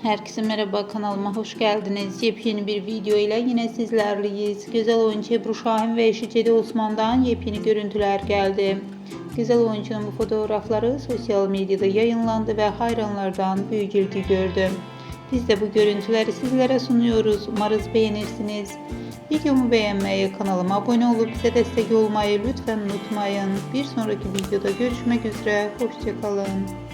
Herkese merhaba, kanalıma hoş geldiniz. Yepyeni bir video ile yine sizlerleyiz. Güzel oyuncu Ebru Şahin ve eşi Cedi Osman'dan yepyeni görüntüler geldi. Güzel oyuncunun bu fotoğrafları sosyal medyada yayınlandı ve hayranlardan büyük ilgi gördü. Biz de bu görüntüleri sizlere sunuyoruz. Umarız beğenirsiniz. Videomu beğenmeyi, kanalıma abone olup bize destek olmayı lütfen unutmayın. Bir sonraki videoda görüşmek üzere. Hoşça kalın.